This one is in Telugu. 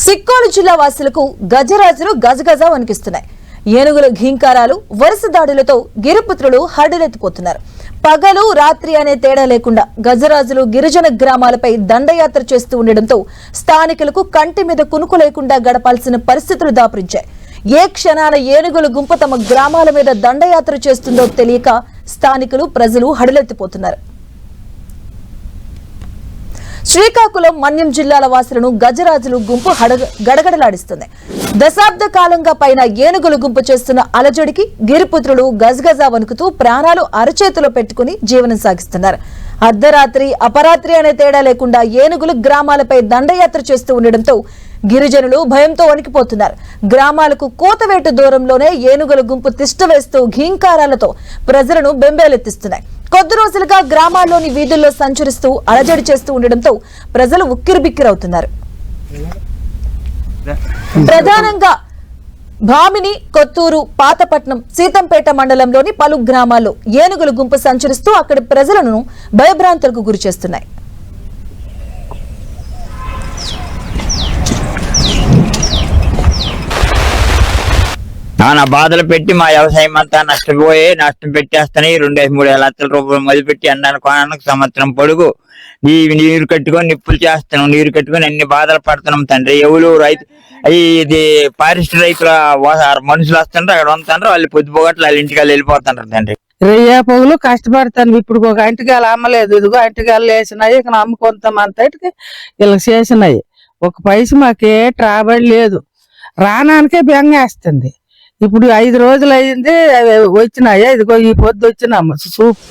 సిక్కోలు జిల్లా వాసులకు గజరాజులు గజగజ వణికిస్తున్నాయి. ఏనుగుల ఘీంకారాలు, వరుస దాడులతో గిరిపుత్రులు హడలెత్తిపోతున్నారు. పగలు రాత్రి అనే తేడా లేకుండా గజరాజులు గిరిజన గ్రామాలపై దండయాత్ర చేస్తూ ఉండడంతో స్థానికులకు కంటి మీద కునుకు లేకుండా గడపాల్సిన పరిస్థితులు దాపురించాయి. ఏ క్షణాన ఏనుగుల గుంపు తమ గ్రామాల మీద దండయాత్ర చేస్తుందో తెలియక స్థానికులు ప్రజలు హడలెత్తిపోతున్నారు. శ్రీకాకుళం, మన్యం జిల్లాల వాసులను గజరాజులు గుంపు గడగడలాడిస్తుంది. దశాబ్ద కాలంగా పైన ఏనుగుల గుంపు చేస్తున్న అలజడికి గిరిపుత్రులు గజగజ వణుకుతూ ప్రాణాలు అరచేతిలో పెట్టుకుని జీవనం సాగిస్తున్నారు. అర్ధరాత్రి అపరాత్రి అనే తేడా లేకుండా ఏనుగులు గ్రామాలపై దండయాత్ర చేస్తూ ఉండడంతో గిరిజనులు భయంతో వణికిపోతున్నారు. గ్రామాలకు కోతవేటు దూరంలోనే ఏనుగుల గుంపు తిష్టవేస్తూ ఘీంకారాలతో ప్రజలను బెంబేలెత్తిస్తున్నాయి. కొద్ది రోజులుగా గ్రామాల్లోని వీధుల్లో సంచరిస్తూ అలజడి చేస్తూ ఉండడంతో ప్రజలు ఉక్కిరిబిక్కిరవుతున్నారు. ప్రధానంగా భామిని, కొత్తూరు, పాతపట్నం, సీతంపేట మండలంలోని పలు గ్రామాల్లో ఏనుగుల గుంపు సంచరిస్తూ అక్కడి ప్రజలను భయభ్రాంతులకు గురి చేస్తున్నాయి. నా బాధలు పెట్టి మా వ్యవసాయం అంతా నష్టం పెట్టేస్తాయి. 2-3 లక్షల రూపాయలు మొదలుపెట్టి కొనడానికి సంవత్సరం పొడుగు నీరు కట్టుకొని నిప్పులు చేస్తున్నాం. నీరు కట్టుకొని అన్ని బాధలు పడుతున్నాం తండ్రి. ఎవరు రైతు ఇది ఫారెస్ట్ రైతుల మనుషులు వస్తుంటారు, అక్కడ ఉంటుంటారు. వాళ్ళు పొద్దుపోగట్లు వాళ్ళ ఇంటికి వెళ్ళిపోతుంటారు తండ్రి. రేయ పొగులు కష్టపడతాను. ఇప్పుడు ఒక అంటికాయలు అమ్మలేదు, ఇదిగో అంటికాయలు వేసినాయి. ఇక అమ్ముకుంటామంతటికి వీళ్ళకి చేసినాయి. ఒక పైసా మాకే ట్రాబడి లేదు. రానానికే బెంగేస్తుంది. ఇప్పుడు 5 రోజులు అయింది వచ్చినాయా, ఇదిగో ఈ పొద్దు వచ్చినాము చూపు.